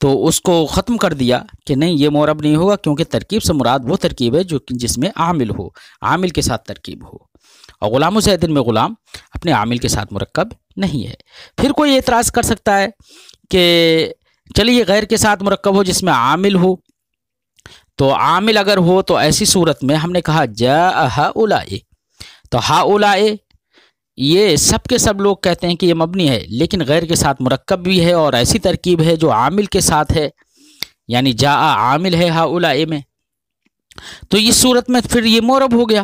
تو اس کو ختم کر دیا کہ نہیں یہ معرب نہیں ہوگا، کیونکہ ترکیب سے مراد وہ ترکیب ہے جو جس میں عامل ہو، عامل کے ساتھ ترکیب ہو، اور غلام زید میں غلام اپنے عامل کے ساتھ مرکب نہیں ہے۔ پھر کوئی اعتراض کر سکتا ہے کہ چلیے غیر کے ساتھ مرکب ہو جس میں عامل ہو، تو عامل اگر ہو تو ایسی صورت میں ہم نے کہا جاء ہؤلاء، تو ہؤلاء یہ سب کے سب لوگ کہتے ہیں کہ یہ مبنی ہے، لیکن غیر کے ساتھ مرکب بھی ہے اور ایسی ترکیب ہے جو عامل کے ساتھ ہے، یعنی جاء عامل ہے ہؤلاء میں، تو اس صورت میں پھر یہ معرب ہو گیا۔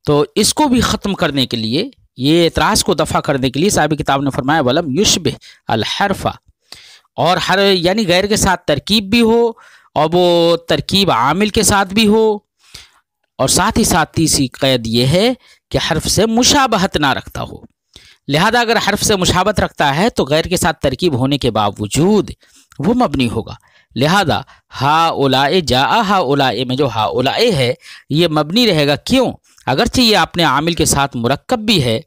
تو اس کو بھی ختم کرنے کے لیے، یہ اعتراض کو دفع کرنے کے لیے صاحب کتاب نے فرمایا ولم یشبہ الحرف، اور ہر یعنی غیر کے ساتھ ترکیب بھی ہو اور وہ ترکیب عامل کے ساتھ بھی ہو، اور ساتھ ہی ساتھ تیسری قید یہ ہے کہ حرف سے مشابہت نہ رکھتا ہو۔ لہذا اگر حرف سے مشابہت رکھتا ہے تو غیر کے ساتھ ترکیب ہونے کے باوجود وہ مبنی ہوگا۔ لہذا ہؤلاء جاء ہؤلاء میں جو ہؤلاء ہے یہ مبنی رہے گا، کیوں؟ اگرچہ یہ اپنے عامل کے ساتھ مرکب بھی ہے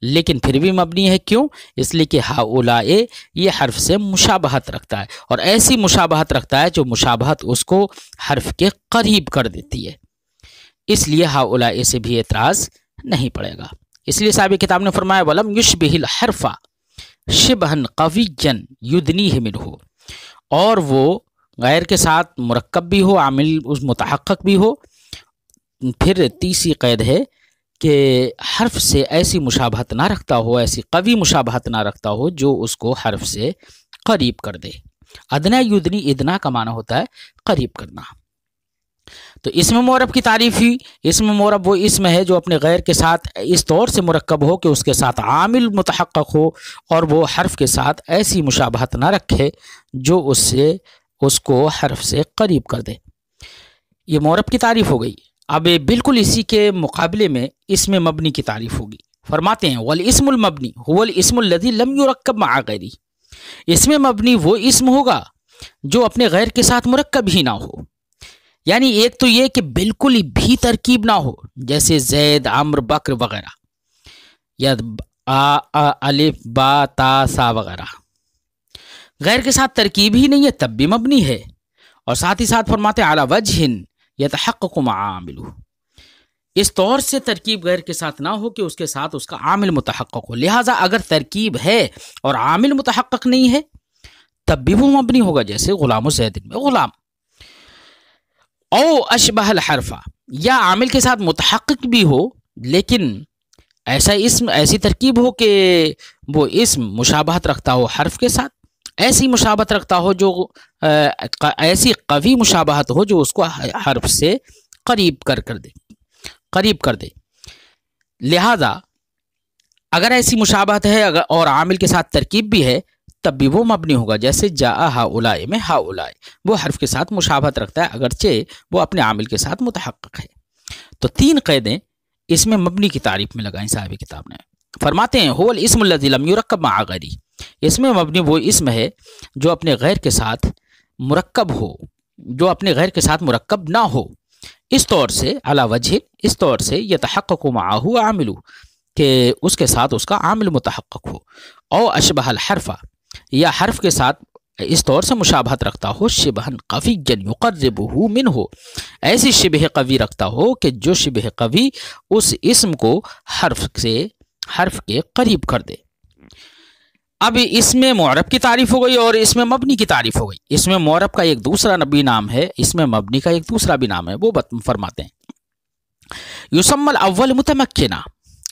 لیکن پھر بھی مبنی ہے، کیوں؟ اس لیے کہ ہؤلاء یہ حرف سے مشابہت رکھتا ہے، اور ایسی مشابہت رکھتا ہے جو مشابہت اس کو حرف کے قریب کر دیتی ہے، اس لیے ہؤلاء سے بھی اعتراض نہیں پڑے گا۔ اس لیے صاحب کتاب نے فرمایا ولم یشبہ الحرف شبہا قویا یدنیہ منہ، اور وہ غیر کے ساتھ مرکب بھی ہو، عامل اس متحقق بھی ہو۔ پھر تیسری قید ہے کہ حرف سے ایسی مشابہت نہ رکھتا ہو، ایسی قوی مشابہت نہ رکھتا ہو جو اس کو حرف سے قریب کر دے۔ ادنا یدنی، ادنا کا معنی ہوتا ہے قریب کرنا۔ تو اسم معرب کی تعریف ہی، اسم معرب وہ اسم ہے جو اپنے غیر کے ساتھ اس طور سے مرکب ہو کہ اس کے ساتھ عامل متحقق ہو اور وہ حرف کے ساتھ ایسی مشابہت نہ رکھے جو اس کو حرف سے قریب کر دے۔ یہ معرب کی تعریف ہو گئی۔ اب بالکل اسی کے مقابلے میں اسم مبنی کی تعریف ہوگی۔ فرماتے ہیں والاسم المبنی هو الاسم الذي لم يرکب مع غیره، اسم مبنی وہ اسم ہوگا جو اپنے غیر کے ساتھ مرکب ہی نہ ہو، یعنی ایک تو یہ کہ بالکل ہی بھی ترکیب نہ ہو، جیسے زید، عمرو، بکر وغیرہ، یا الف با تا سا وغیرہ، غیر کے ساتھ ترکیب ہی نہیں ہے تب بھی مبنی ہے، اور ساتھ ہی ساتھ فرماتے ہیں علی وجہ یتحقق مع عاملہ، اس طور سے ترکیب غیر کے ساتھ نہ ہو کہ اس کے ساتھ اس کا عامل متحقق ہو۔ لہٰذا اگر ترکیب ہے اور عامل متحقق نہیں ہے تب بھی وہ مبنی ہوگا، جیسے غلام زید میں غلام۔ او اشبہ الحرف، یا عامل کے ساتھ متحقق بھی ہو لیکن ایسا اسم، ایسی ترکیب ہو کہ وہ اسم مشابہت رکھتا ہو حرف کے ساتھ، ایسی مشابہت رکھتا ہو جو ایسی قوی مشابہت ہو جو اس کو حرف سے قریب کر دے۔ لہذا اگر ایسی مشابہت ہے اور عامل کے ساتھ ترکیب بھی ہے تب بھی وہ مبنی ہوگا، جیسے جاء ہؤلاء میں ہؤلاء وہ حرف کے ساتھ مشابہت رکھتا ہے اگرچہ وہ اپنے عامل کے ساتھ متحقق ہے۔ تو تین قیدیں اس میں مبنی کی تعریف میں لگائیں صاحب کتاب نے۔ فرماتے ہیں هو الاسم الذي لم يرکب مع غیره، اس میں مبنی وہ اسم ہے جو اپنے غیر کے ساتھ مرکب ہو، جو اپنے غیر کے ساتھ مرکب نہ ہو، اس طور سے علی وجہ، اس طور سے یتحقق معه عامل، کہ اس کے ساتھ اس کا عامل متحقق ہو، او اشبہ الحرف، یا حرف کے ساتھ اس طور سے مشابہت رکھتا ہو شبہ قوی یقربہ منہ، ایسی شبہ قوی رکھتا ہو کہ جو شبہ قوی اس اسم کو حرف کے قریب کر دے۔ اب اس میں معرب کی تعریف ہو گئی اور اس میں مبنی کی تعریف ہو گئی۔ اس میں معرب کا ایک دوسرا بھی نام ہے، اس میں مبنی کا ایک دوسرا بھی نام ہے، وہ فرماتے ہیں یسمی الاول متمکنا،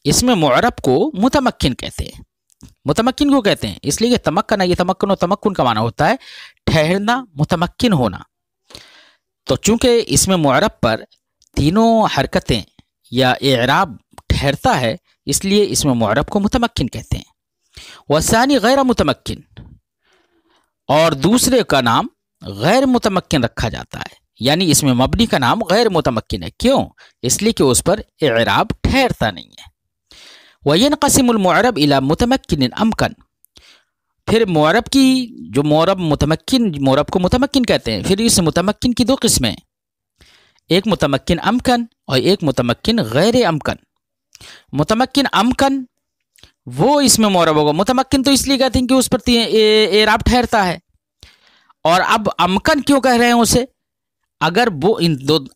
اس میں معرب کو متمکن کہتے ہیں۔ متمکن کو کہتے ہیں اس لیے کہ تمکن، یہ تمکن و تمکن کا معنی ہوتا ہے ٹھہرنا، متمکن ہونا۔ تو چونکہ اس میں معرب پر تینوں حرکتیں یا اعراب ٹھہرتا ہے اس لیے اس میں معرب کو متمکن کہتے ہیں۔ والثانی غیر متمکن، اور دوسرے کا نام غیر متمکن رکھا جاتا ہے، یعنی اس میں مبنی کا نام غیر متمکن ہے، کیوں؟ اس لیے کہ اس پر اعراب ٹھہرتا نہیں ہے۔ وَيَنْقَسِمُ الْمُعْرَبْ إِلَى مُتَمَكِّنٍ أَمْكَنٍ، پھر معرب کی جو معرب کو متمکن کہتے ہیں، پھر اس متمکن کی دو قسمیں، ایک متمکن امکن اور ایک متمکن غیر امکن۔ متمکن امکن وہ اس میں معرب ہوگا، متمکن تو اس لیے کہتے ہیں کہ اس پر اعراب ٹھہرتا ہے، اور اب امکن کیوں کہہ رہے ہیں اسے؟ اگر وہ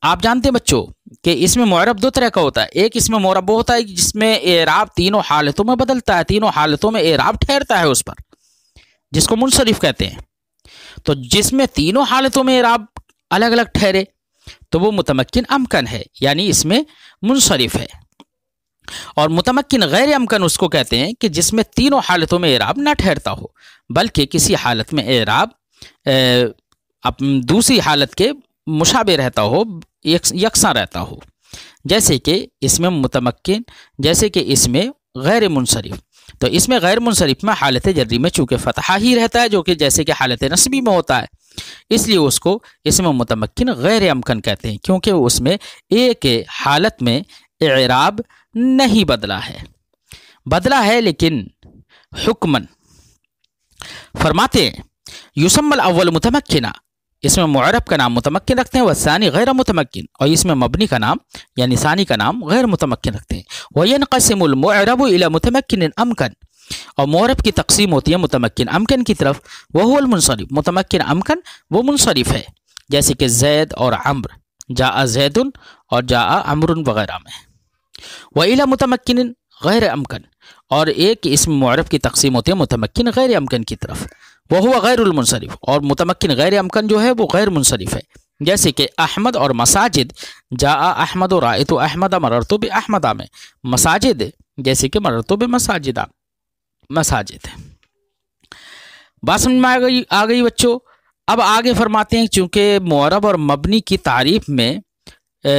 آپ جانتے ہیں بچوں کہ اس میں معرب دو طرح کا ہوتا ہے. ایک اس میں معرب وہ ہوتا ہے جس میں اعراب تینوں حالتوں میں بدلتا ہے، تینوں حالتوں میں اعراب ٹھہرتا ہے اس پر، جس کو منصرف کہتے ہیں. تو جس میں تینوں حالتوں میں اعراب الگ الگ ٹھہرے تو وہ متمکن امکن ہے، یعنی اس میں منصرف ہے. اور متمکن غیر امکن اس کو کہتے ہیں کہ جس میں تینوں حالتوں میں اعراب نہ ٹھہرتا ہو، بلکہ کسی حالت میں اعراب دوسری حالت کے مشابہ رہتا ہو، یکساں رہتا ہو. جیسے کہ اس میں متمکن، جیسے کہ اس میں غیر منصرف. تو اس میں غیر منصرف میں حالت جری میں چونکہ فتحہ ہی رہتا ہے، جو کہ جیسے کہ حالت نصبی میں ہوتا ہے، اس لیے اس کو اس میں متمکن غیر امکن کہتے ہیں، کیونکہ اس میں ایک حالت میں اعراب نہیں بدلا ہے لیکن حکمن. فرماتے ہیں یسمى الاول متمکنا، اس میں معرب کا نام متمکن رکھتے ہیں، والثانی غیر متمکن، اور اس میں مبنی کا نام یعنی ثانی کا نام غیر متمکن رکھتے ہیں. وینقسم المعرب الى متمکن امکن، اور معرب کی تقسیم ہوتی ہے متمکن امکن کی طرف. وهو المنصرف، متمکن امکن وہ منصرف ہے، جیسے کہ زید اور عمر، جاء زید اور جاء عمر وغیرہ میں. وإلى متمکن غیر امکن، اور ایک اسم معرب کی تقسیم ہوتی ہے متمکن غیر امکن کی طرف. وهو غیر المنصرف، اور متمکن غیر امکن جو ہے وہ غیر منصرف ہے، جیسے کہ احمد اور مساجد، جاء احمد و رأیت احمد مررت باحمد میں. مساجد جیسے کہ مررت بمساجد، مساجد. بات سمجھ میں آ گئی بچوں؟ اب آگے فرماتے ہیں چونکہ معرب اور مبنی کی تعریف میں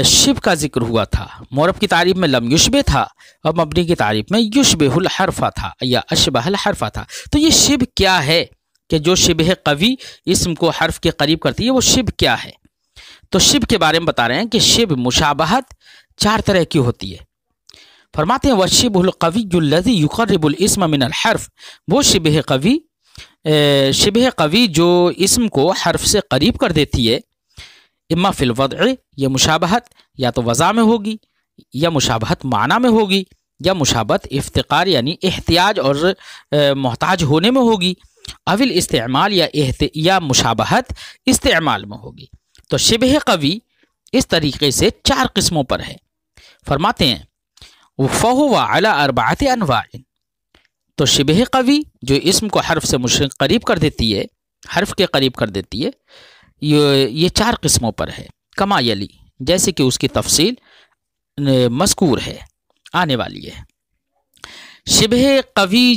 شبہ کا ذکر ہوا تھا. معرب کی تعریف میں لم یشبہ تھا اور مبنی کی تعریف میں یشبہ الحرف تھا یا اشبہ الحرف تھا. تو یہ شبہ کیا ہے کہ جو شبہ قوی اسم کو حرف کے قریب کرتی ہے، وہ شبہ کیا ہے؟ تو شبہ کے بارے میں بتا رہے ہیں کہ شبہ مشابہت 4 طرح کی ہوتی ہے. فرماتے ہیں وَالشِّبْهُ الْقَوِيُّ الَّذِي يُقَرِّبُ الْإِسْمَ مِنَ الْحَرْفِ، وہ شبہ قوی جو اسم کو حرف سے قریب کر دیتی ہے. اما فی الوضع، یہ مشابہت یا تو وضع میں ہوگی، یا مشابہت معنی میں ہوگی، یا مشابہت افتقار یعنی احتیاج اور محتاج ہونے میں ہوگی، اول استعمال یا مشابہت استعمال میں ہوگی. تو شبہ قوی اس طریقے سے 4 قسموں پر ہے. فرماتے ہیں فَهُوَ عَلَى 4 أَنْوَاعٍ، تو شبہ قوی جو اسم کو حرف سے قریب کر دیتی ہے، حرف کے قریب کر دیتی ہے، یہ 4 قسموں پر ہے. کما یلی، جیسے کہ اس کی تفصیل مذکور ہے، آنے والی ہے. شبہ قوی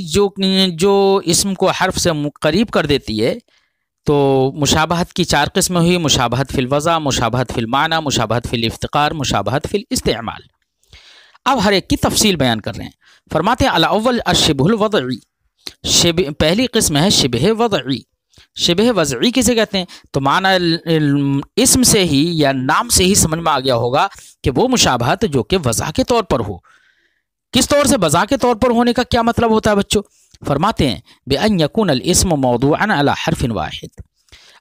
جو اسم کو حرف سے قریب کر دیتی ہے، تو مشابہت کی 4 قسمیں ہوئی: مشابہت فی الوضع، مشابہت فی المعنی، مشابہت فی الافتقار، مشابہت فی الاستعمال. اب ہر ایک کی تفصیل بیان کر رہے ہیں. فرماتے ہیں الاول الشبہ الوضعی، پہلی قسم ہے شبہ وضعی. شبہ وضعی کسے کہتے ہیں؟ تو معنی اسم سے ہی یا نام سے ہی سمجھ میں آ گیا ہوگا کہ وہ مشابہت جو کہ وضع کے طور پر ہو. کس طور سے؟ وضع کے طور پر ہونے کا کیا مطلب ہوتا ہے بچوں؟ فرماتے ہیں بأن يكون الاسم موضوعا على حرف واحد.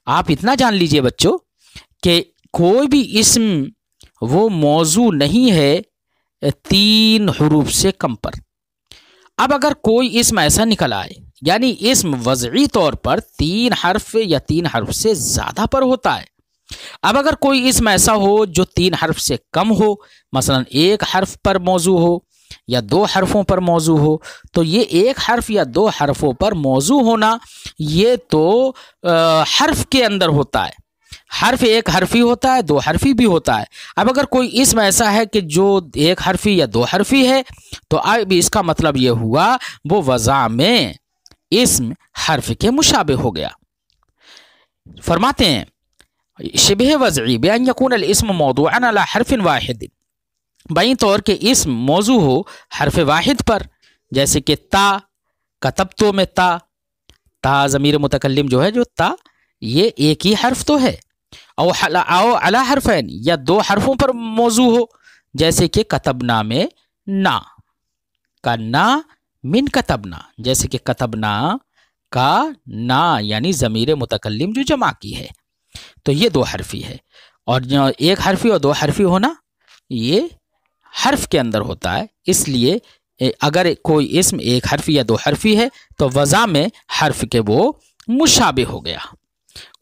آپ اتنا جان لیجئے بچوں کہ کوئی بھی اسم وہ موضوع نہیں ہے 3 حروف سے کم پر. اب اگر کوئی اسم ایسا نکل آئے، یعنی اسم وضعی طور پر 3 حرف یا 3 حرف سے زیادہ پر ہوتا ہے. اب اگر کوئی اسم ایسا ہو جو 3 حرف سے کم ہو، مثلا 1 حرف پر موضوع ہو یا 2 حرفوں پر موضوع ہو، تو یہ 1 حرف یا 2 حرفوں پر موضوع ہونا یہ تو حرف کے اندر ہوتا ہے. حرف 1 حرفی ہوتا ہے، 2 حرفی بھی ہوتا ہے. اب اگر کوئی اسم ایسا ہے کہ جو 1 حرفی یا 2 حرفی ہے، تو اب اس کا مطلب یہ ہوا وہ وضع میں اسم حرف کے مشابہ ہو گیا. فرماتے ہیں شبہ وضعی بأن يكون الاسم موضوعا على حرف واحد، بائیں طور کے اسم موضوع ہو حرف واحد پر، جیسے کہ تا، کتبتو میں تا ضمیر متکلم جو ہے جو تا، یہ ایک ہی حرف تو ہے. او علی حرفین، یا 2 حرفوں پر موضوع ہو، جیسے کہ کتبنا میں نا، کا نا من کتبنا، جیسے کہ کتبنا کا نا یعنی ضمیر متکلم جو جمع کی ہے، تو یہ 2 حرفی ہے. اور 1 حرفی اور 2 حرفی ہونا یہ حرف کے اندر ہوتا ہے. اس لیے اگر کوئی اسم 1 حرفی یا 2 حرفی ہے تو وضع میں حرف کے وہ مشابہ ہو گیا.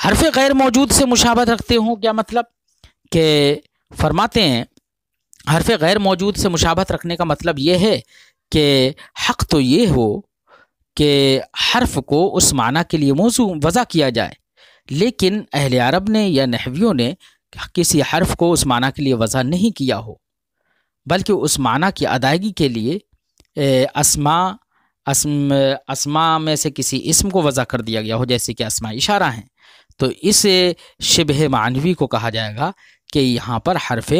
حرف غیر موجود سے مشابہت رکھتے ہوں، کیا مطلب کہ فرماتے ہیں حرف غیر موجود سے مشابہت رکھنے کا مطلب یہ ہے کہ حق تو یہ ہو کہ حرف کو اس معنی کے لیے موضوع وضع کیا جائے، لیکن اہل عرب نے یا نحویوں نے کسی حرف کو اس معنی کے لیے وضع نہیں کیا ہو، بلکہ اس معنی کی ادائیگی کے لیے اسماء میں سے کسی اسم کو وضع کر دیا گیا ہو، جیسے کہ اسماء اشارہ ہیں، تو اس شبہ معنوی کو کہا جائے گا کہ یہاں پر حرف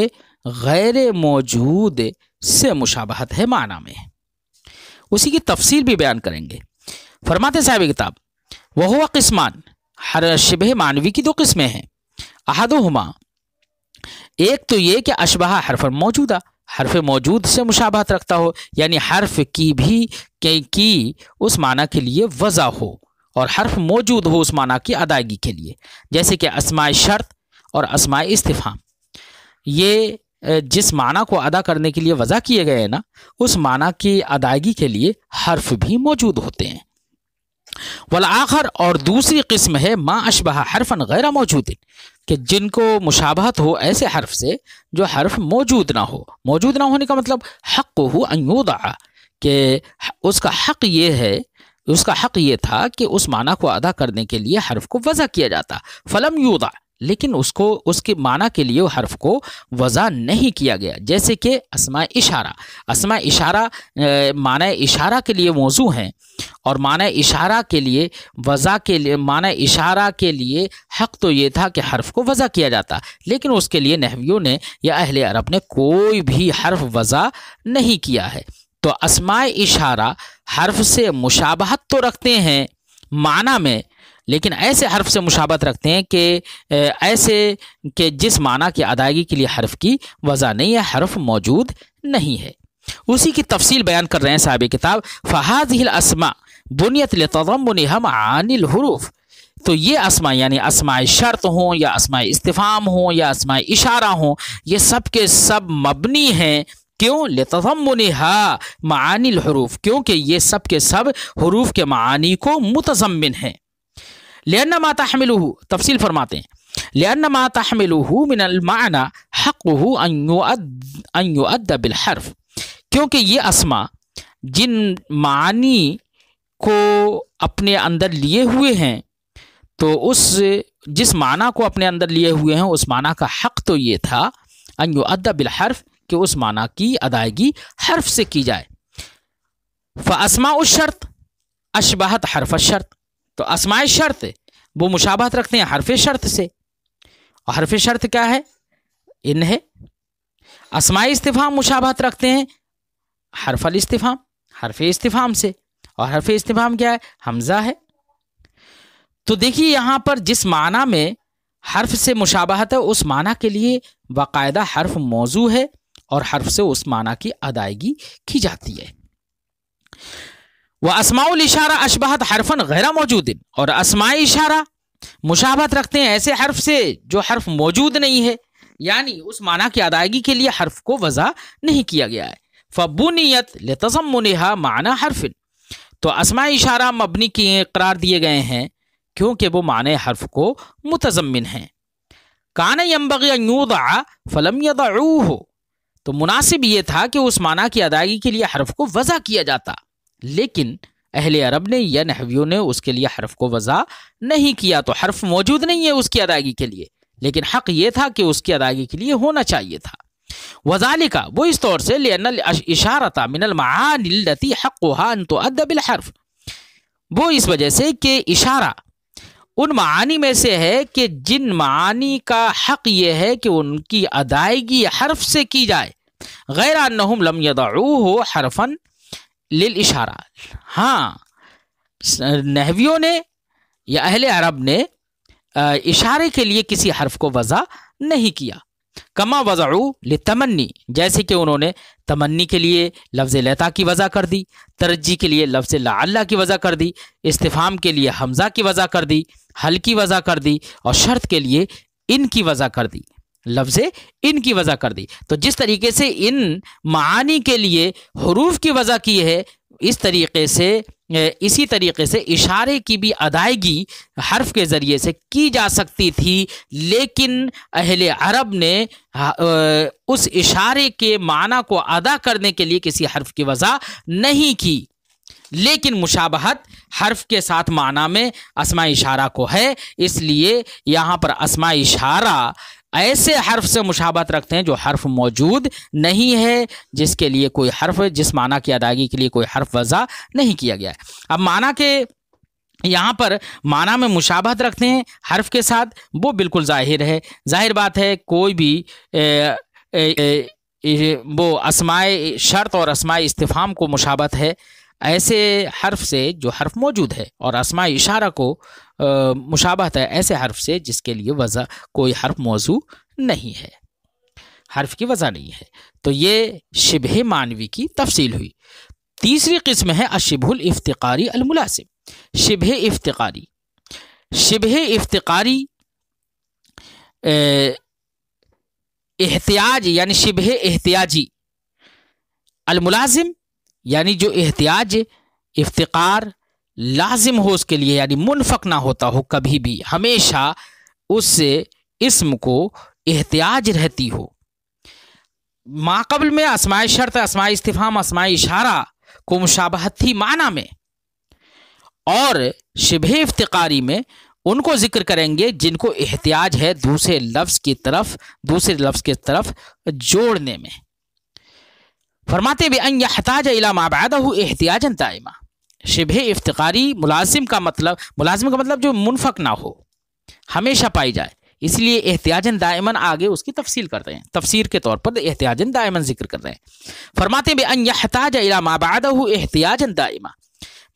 غیر موجود سے مشابہت ہے معنی میں۔ اسی کی تفصیل بھی بیان کریں گے۔ فرماتے صاحب کتاب وہو قسمان، ہر شبہ معنوی کی دو قسمیں ہیں، احدہما، ایک تو یہ کہ اشبہ حرف موجودہ، حرف موجود سے مشابہت رکھتا ہو، یعنی حرف کی بھی کی اس معنی کے لیے وضع ہو اور حرف موجود ہو اس معنی کی ادائیگی کے لیے، جیسے کہ اسماء شرط اور اسماء استفہام، یہ جس معنی کو ادا کرنے کے لیے وضع کیے گئے ہیں نا، اس معنی کی ادائیگی کے لیے حرف بھی موجود ہوتے ہیں۔ والآخر، اور دوسری قسم ہے ما اشبہ حرفا غیر موجود، کہ جن کو مشابہت ہو ایسے حرف سے جو حرف موجود نہ ہو۔ موجود نہ ہونے کا مطلب حق ہو ان یوضع، کہ اس کا حق یہ تھا کہ اس معنی کو ادا کرنے کے لیے حرف کو وضع کیا جاتا، فلم یوضع، لیکن اس کے معنی کے لیے حرف کو وضع نہیں کیا گیا، جیسے کہ اسماء اشارہ۔ اسماء اشارہ معنی اشارہ کے لیے موضوع ہیں، اور معنی اشارہ کے لیے معنی اشارہ کے لیے حق تو یہ تھا کہ حرف کو وضع کیا جاتا، لیکن اس کے لیے نحویوں نے یا اہل عرب نے کوئی بھی حرف وضع نہیں کیا ہے۔ تو اسماء اشارہ حرف سے مشابہت تو رکھتے ہیں معنی میں، لیکن ایسے حرف سے مشابہت رکھتے ہیں کہ جس معنی کی ادائیگی کے لیے حرف کی وضع نہیں ہے، حرف موجود نہیں ہے۔ اسی کی تفصیل بیان کر رہے ہیں صاحب کتاب، فَهَذِهِ الْأَسْمَاء بُنِيَتْ لِتَضَمُّنِهَا مَعَانِي الْحُرُوفِ، تو یہ اسماء یعنی اسماء شرط ہوں یا اسماء استفہام ہوں یا اسماء اشارہ ہوں، یہ سب کے سب مبنی ہیں، کیوں؟ لِتَضَمُّنِهَا مَعَانِي الْحُرُوفِ، کیونکہ یہ سب کے سب حروف کے معانی کو متضمن ہیں۔ لِأَنَّ مَا تَحْمِلُهُ، تفصیل فرماتے ہیں، لِأَنَّ مَا تَحْمِلُهُ مِنَ الْمَعْنَى حَقُّهُ أَن يُؤَدَّ بِالْحَرْفِ، کیونکہ یہ اسماء جن معانی کو اپنے اندر لیے ہوئے ہیں، تو جس معنی کو اپنے اندر لیے ہوئے ہیں اس معنی کا حق تو یہ تھا ان یؤد بالحرف، کہ اس معنی کی ادائیگی حرف سے کی جائے۔ فاسماء الشرط اشبہت حرف الشرط، تو اسماء شرط وہ مشابہت رکھتے ہیں حرف شرط سے، اور حرف شرط کیا ہے؟ ان ہے۔ اسماء استفہام مشابہت رکھتے ہیں حرف الاستفہام، حرف استفہام سے، اور حرف استفہام کیا ہے؟ حمزہ ہے۔ تو دیکھیے یہاں پر جس معنی میں حرف سے مشابہت ہے اس معنی کے لیے باقاعدہ حرف موضوع ہے، اور حرف سے اس معنی کی ادائیگی کی جاتی ہے۔ وَأَسْمَاءُ الْإِشَارَةِ أَشْبَهَتْ حَرْفًا غَيْرَ مَوْجُودٍ، اور اسماء اشارہ مشابہت رکھتے ہیں ایسے حرف سے جو حرف موجود نہیں ہے، یعنی اس معنی کی ادائیگی کے لیے حرف کو وضع نہیں کیا گیا ہے۔ فَبُنِيَتْ لِتَضَمُّنِهَا مَعْنَى حَرْفٍ، تو اسماء اشارہ مبنی قرار دیے گئے ہیں کیونکہ وہ معنی حرف کو متضمن ہیں۔ کان ينبغي ان يوضع فلم يضعوه، تو مناسب یہ تھا کہ اس معنی کی ادائیگی کے لیے حرف کو وضع کیا جاتا، لیکن اہل عرب نے یا نحویوں نے اس کے لیے حرف کو وضع نہیں کیا، تو حرف موجود نہیں ہے اس کی ادائیگی کے لیے، لیکن حق یہ تھا کہ اس کی ادائیگی کے لیے ہونا چاہیے تھا۔ وذالک، وہ اس طور سے، لأن الاشارۃ من المعانی التي حقها ان تؤد بالحرف، وہ اس وجہ سے کہ اشارہ ان معانی میں سے ہے کہ جن معانی کا حق یہ ہے کہ ان کی ادائیگی حرف سے کی جائے، غیر انہم لم یضعوہ حرفا للاشارہ، ہاں نحویوں نے یا اہل عرب نے اشارے کے لیے کسی حرف کو وضع نہیں کیا۔ کما وضعوا للتمنی، جیسے کہ انہوں نے تمنی کے لیے لفظ لیتا کی وضع کر دی، ترجی کے لیے لفظ لعل کی وضع کر دی، استفہام کے لیے حمزہ کی وضع کر دی، حل کی وضع کر دی، اور شرط کے لیے ان کی وضع کر دی، لفظ ان کی وضع کر دی۔ تو جس طریقے سے ان معانی کے لیے حروف کی وضع کی ہے، اسی طریقے سے اشارے کی بھی ادائیگی حرف کے ذریعے سے کی جا سکتی تھی، لیکن اہل عرب نے اس اشارے کے معنی کو ادا کرنے کے لیے کسی حرف کی وضع نہیں کی، لیکن مشابہت حرف کے ساتھ معنی میں اسماء اشارہ کو ہے، اس لیے یہاں پر اسماء اشارہ ایسے حرف سے مشابہت رکھتے ہیں جو حرف موجود نہیں ہے، جس کے لیے کوئی حرف، جس معنی کی ادائیگی کے لیے کوئی حرف وضع نہیں کیا گیا ہے۔ اب معنی کے یہاں پر معنی میں مشابہت رکھتے ہیں حرف کے ساتھ، وہ بالکل ظاہر ہے، ظاہر بات ہے، کوئی بھی وہ اسماء شرط اور اسماء استفہام کو مشابہت ہے ایسے حرف سے جو حرف موجود ہے، اور اسماء اشارہ کو مشابہت ہے ایسے حرف سے جس کے لیے وضع کوئی حرف موضوع نہیں ہے، حرف کی وضع نہیں ہے۔ تو یہ شبہ معنوی کی تفصیل ہوئی۔ تیسری قسم ہے الشبہ الافتقاری الملازم۔ شبہ افتقاری، شبہ افتقاری احتیاج یعنی شبہ احتیاجی، الملازم یعنی جو احتیاج افتقار لازم ہو اس کے لیے، یعنی منفک نہ ہوتا ہو، کبھی بھی ہمیشہ اس اسم کو احتیاج رہتی ہو۔ ما قبل میں اسماء شرط، اسماء استفہام، اسماء اشارہ کو مشابہت تھی معنی میں، اور شبہ افتقاری میں ان کو ذکر کریں گے جن کو احتیاج ہے دوسرے لفظ کی طرف جوڑنے میں۔ فرماتے بأن يحتاج إلى ما بعده احتیاجا دائما۔ شبہ افتقاری ملازم کا مطلب جو منفک نہ ہو، ہمیشہ پائی جائے، اس لیے احتیاجاً دائماً آگے اس کی تفصیل کرتے ہیں، تفسیر کے طور پر احتیاجاً دائماً ذکر کر رہے ہیں۔ فرماتے بأن يحتاج إلى ما بعده احتیاجا دائما،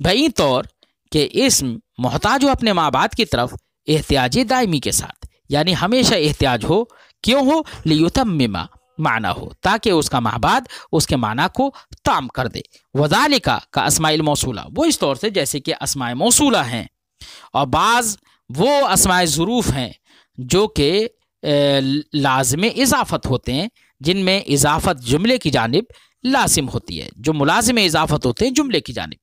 بھئی طور کہ اسم محتاج ہو اپنے ما بعد کی طرف احتیاج دائمی کے ساتھ، یعنی ہمیشہ احتیاج ہو، کیوں ہو؟ لیتمم معنی ہو، تاکہ اس کا ما بعد اس کے معنی کو تام کر دے۔ وذالک کا اسماء الموصولہ، وہ اس طور سے جیسے کہ اسماء موصولہ ہیں، اور بعض وہ اسماء ظروف ہیں جو کہ لازم اضافت ہوتے ہیں، جن میں اضافت جملے کی جانب لازم ہوتی ہے، جو ملازم اضافت ہوتے ہیں جملے کی جانب۔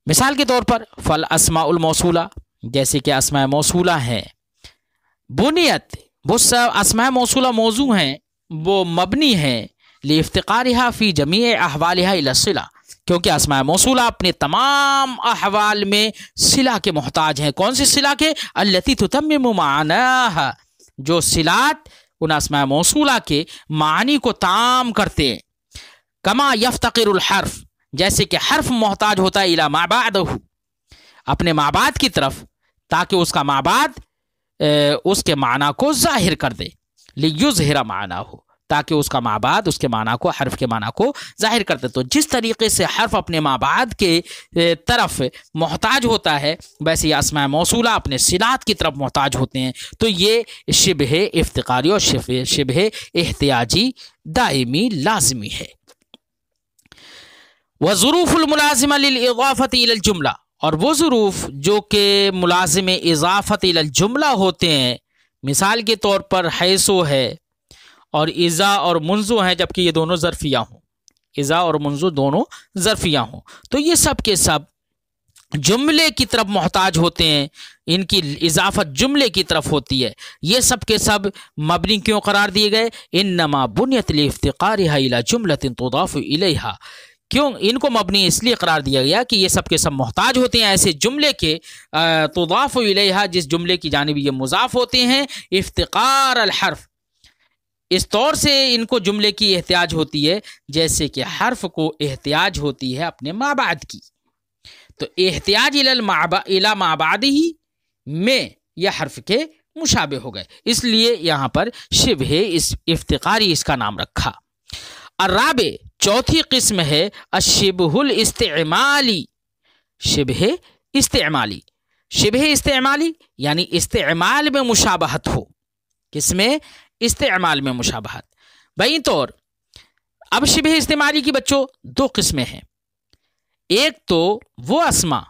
مثال کے طور پر فالاسماء الموصولہ، جیسے کہ اسماء موصولہ ہیں، بنیت، وہ سب اسماء موصولہ موضوع ہیں، وہ مبنی ہیں لافتقارها فی جمیع احوالها الی الصلہ، کیونکہ اسماء موصولہ اپنے تمام احوال میں صلہ کے محتاج ہیں۔ کون سی صلہ کے؟ التی تتمم معناها، جو صلات ان اسماء موصولہ کے معنی کو تام کرتے ہیں۔ کما یفتقر الحرف، جیسے کہ حرف محتاج ہوتا ہے الی ما بعدہ، اپنے ما بعد کی طرف، تاکہ اس کا ما بعد اس کے معنی کو ظاہر کر دے، لیظہر معنی ہو، تاکہ اس کا ما بعد اس کے معنی کو، حرف کے معنی کو ظاہر کر دے۔ تو جس طریقے سے حرف اپنے ما بعد کے طرف محتاج ہوتا ہے، ویسے یہ اسماء موصولہ اپنے صلات کی طرف محتاج ہوتے ہیں۔ تو یہ شبہ افتقاری اور شبہ احتیاجی دائمی لازمی ہے۔ وظروف الملازمہ للاضافۃ الی الجملہ، اور وہ ظروف جو کہ ملازم اضافت الی الجملہ ہوتے ہیں، مثال کے طور پر حیثو ہے اور اذا اور منذ ہیں، جبکہ یہ دونوں ظرفیہ ہوں، اذا اور منذ دونوں ظرفیہ ہوں، تو یہ سب کے سب جملے کی طرف محتاج ہوتے ہیں، ان کی اضافت جملے کی طرف ہوتی ہے۔ یہ سب کے سب مبنی کیوں قرار دیے گئے؟ انما بنیت لافتقارها الی جملۃ تضاف الیہا، کیوں ان کو مبنی اس لیے قرار دیا گیا کہ یہ سب کے سب محتاج ہوتے ہیں ایسے جملے کے، تضاف الیہا، جس جملے کی جانب یہ مضاف ہوتے ہیں، افتقار الحرف، اس طور سے ان کو جملے کی احتیاج ہوتی ہے جیسے کہ حرف کو احتیاج ہوتی ہے اپنے ما بعد کی۔ تو احتیاج الی ما بعدہ میں یہ حرف کے مشابہ ہو گئے، اس لیے یہاں پر شبہ افتقاری اس کا نام رکھا۔ الرابع، چوتھی قسم ہے الشبہ الاستعمالی، شبہ استعمالی۔ شبہ استعمالی یعنی استعمال میں مشابہت ہو، کس میں؟ استعمال میں مشابہت۔ بہین طور اب شبہ استعمالی کی بچوں دو قسمیں ہیں، ایک تو وہ اسما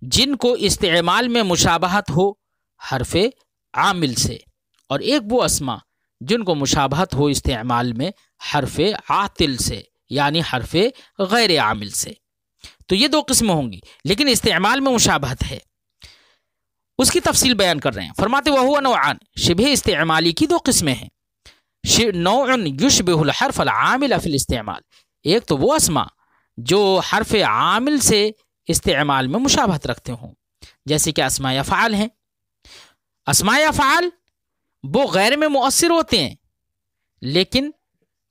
جن کو استعمال میں مشابہت ہو حرف عامل سے، اور ایک وہ اسما جن کو مشابہت ہو استعمال میں حرف عاطل سے، یعنی حرف غیر عامل سے۔ تو یہ دو قسمیں ہوں گی، لیکن استعمال میں مشابہت ہے، اس کی تفصیل بیان کر رہے ہیں۔ فرماتے وہو نوعان، شبہ استعمالی کی دو قسمیں ہیں۔ نوع یشبہ الحرف العامل فی الاستعمال، ایک تو وہ اسما جو حرف عامل سے استعمال میں مشابہت رکھتے ہوں، جیسے کہ اسماء افعال ہیں۔ اسماء افعال وہ غیر میں مؤثر ہوتے ہیں، لیکن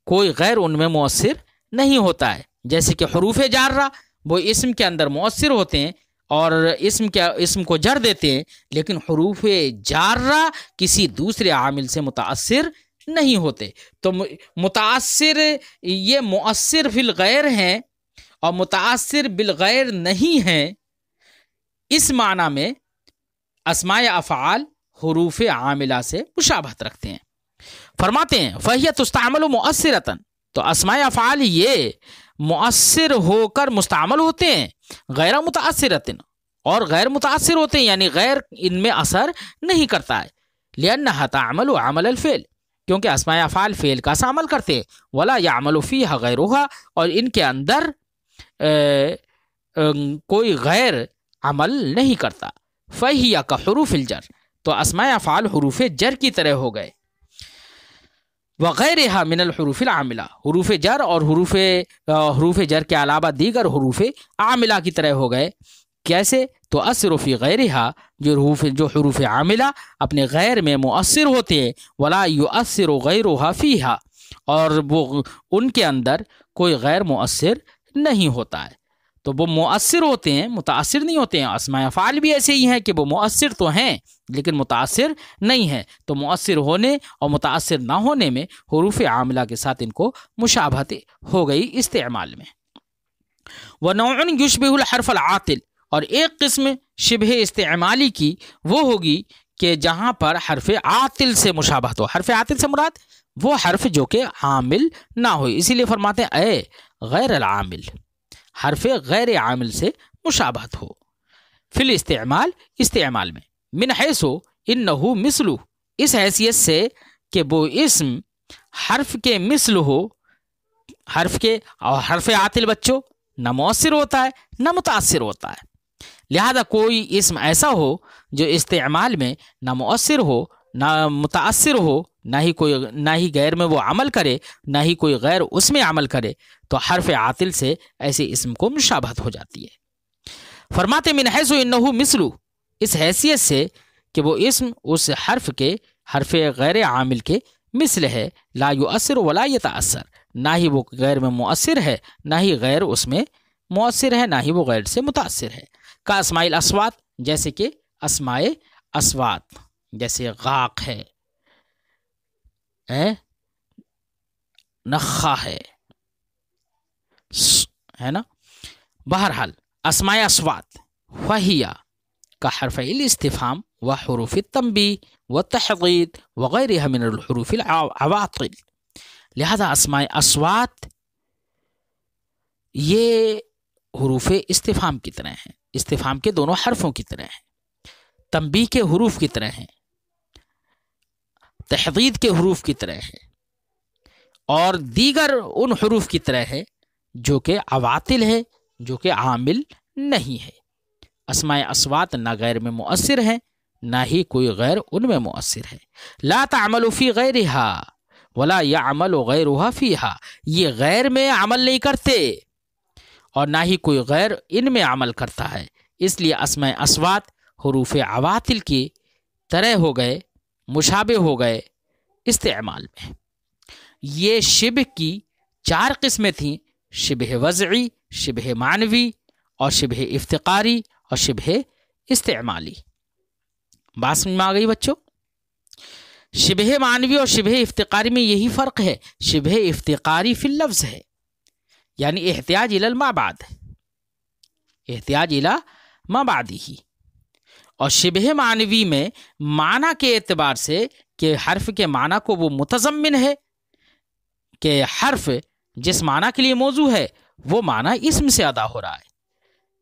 کوئی غیر ان میں مؤثر نہیں ہوتا ہے، جیسے کہ حروف جارہ وہ اسم کے اندر مؤثر ہوتے ہیں اور اسم کو جر دیتے ہیں، لیکن حروف جارہ کسی دوسرے عامل سے متاثر نہیں ہوتے۔ تو متاثر یہ مؤثر فی الغیر ہیں اور متاثر بالغیر نہیں ہیں، اس معنی میں اسماء افعال حروف عاملہ سے مشابہت رکھتے ہیں۔ فرماتے ہیں فَهِيَ تُسْتَعْمَلُ مُؤَثِّرَةً، تو اسماء افعال یہ مؤثر ہو کر مستعمل ہوتے ہیں، غیر متاثرۃ، اور غیر متاثر ہوتے ہیں یعنی غیر ان میں اثر نہیں کرتا ہے، لِأَنَّهَا تَعْمَلُ عَمَلَ الْفِعْلِ، کیونکہ اسماء افعال فعل کا سا عمل کرتے ہیں، وَلَا يَعْمَلُ فِيهَا غَيْرُهَا، اور ان کے اندر کوئی غیر عمل نہیں کرتا۔ فَهِيَ كَحُرُوفِ الْجَرِّ، تو اسماء افعال حروف جر کی طرح ہو گئے، وغیرها من الحروف العاملہ، حروف جر اور حروف جر کے علاوہ دیگر حروف عاملہ کی طرح ہو گئے۔ کیسے؟ تو اثر فی غیرها، جو حروف عاملہ اپنے غیر میں مؤثر ہوتے ہیں، ولا یؤثر غیرها فیها، اور وہ ان کے اندر کوئی غیر مؤثر نہیں ہوتا ہے، تو وہ مؤثر ہوتے ہیں متاثر نہیں ہوتے ہیں۔ اسماء افعال بھی ایسے ہی ہیں کہ وہ مؤثر تو ہیں لیکن متاثر نہیں ہیں، تو مؤثر ہونے اور متاثر نہ ہونے میں حروف عاملہ کے ساتھ ان کو مشابہت ہو گئی استعمال میں۔ وَنَوْعٌ يُشْبِهُ الْحَرْفَ الْعَاطِلِ، اور ایک قسم شبہ استعمالی کی وہ ہوگی کہ جہاں پر حرف عاطل سے مشابہت ہو۔ حرف عاطل سے مراد وہ حرف جو کہ عامل نہ ہو، اسی لیے فرماتے ہیں اے غیر العامل، حرف غیر عامل سے مشابہت ہو فی الاستعمال، استعمال میں، من حیث انہ مثلہ، اس حیثیت سے کہ وہ اسم حرف کے مثل ہو، اور حرف عاطل بچوں نہ مؤثر ہوتا ہے نہ متاثر ہوتا ہے، لہذا کوئی اسم ایسا ہو جو استعمال میں نہ مؤثر ہو نہ متاثر ہو، نہ ہی غیر میں وہ عمل کرے، نہ ہی کوئی غیر اس میں عمل کرے، تو حرف عاطل سے ایسے اسم کو مشابہت ہو جاتی ہے۔ فرماتے من حیث انہ مثلہ، اس حیثیت سے کہ وہ اسم اس حرف غیر عامل کے مثل ہے، لا یؤثر ولا یتاثر، نہ ہی وہ غیر میں مؤثر ہے نہ ہی غیر اس میں مؤثر ہے، نہ ہی وہ غیر سے متاثر ہے۔ کا اسماء الاصوات، جیسے کہ اسماء اصوات، جیسے غاق ہے، نخا ہے نا۔ بہرحال اسماء اصوات وہیا کا حرف الاستفہام و حروف التنبیہ والتحضید وغیرها من الحروف العواطل، لہذا اسماء اصوات یہ حروف استفہام کی طرح ہیں، استفہام کے دونوں حرفوں کی طرح ہیں، تنبیہ کے حروف کی طرح ہیں، تحضید کے حروف کی طرح ہے، اور دیگر ان حروف کی طرح ہے جو کہ عواطل ہے، جو کہ عامل نہیں ہے۔ اسماء اصوات نہ غیر میں مؤثر ہے نہ ہی کوئی غیر ان میں مؤثر ہے۔ لا تعمل فی غیرہا ولا یعمل غیرہا فیہا، یہ غیر میں عمل نہیں کرتے اور نہ ہی کوئی غیر ان میں عمل کرتا ہے، اس لیے اسماء اصوات حروف عواطل کی طرح ہو گئے، مشابہ ہو گئے استعمال میں۔ یہ شبہ کی 4 قسمیں تھیں، شبہ وضعی، شبہ معنوی اور شبہ افتقاری اور شبہ استعمالی۔ بات سمجھ میں آ گئی بچوں؟ شبہ معنوی اور شبہ افتقاری میں یہی فرق ہے، شبہ افتقاری فی اللفظ ہے، یعنی احتیاج الی ما بعد، احتیاج الی ما بعدی ہی، اور شبہ معنوی میں معنی کے اعتبار سے کہ حرف کے معنی کو وہ متضمن ہے، کہ حرف جس معنی کے لیے موضوع ہے وہ معنی اسم سے ادا ہو رہا ہے،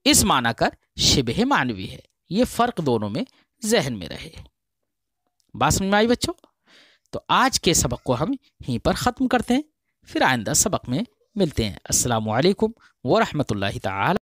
اس معنی کر شبہ معنوی ہے۔ یہ فرق دونوں میں ذہن میں رہے۔ بات سمجھ میں آئی بچوں؟ تو آج کے سبق کو ہم یہیں پر ختم کرتے ہیں، پھر آئندہ سبق میں ملتے ہیں۔ السلام علیکم ورحمۃ اللہ تعالی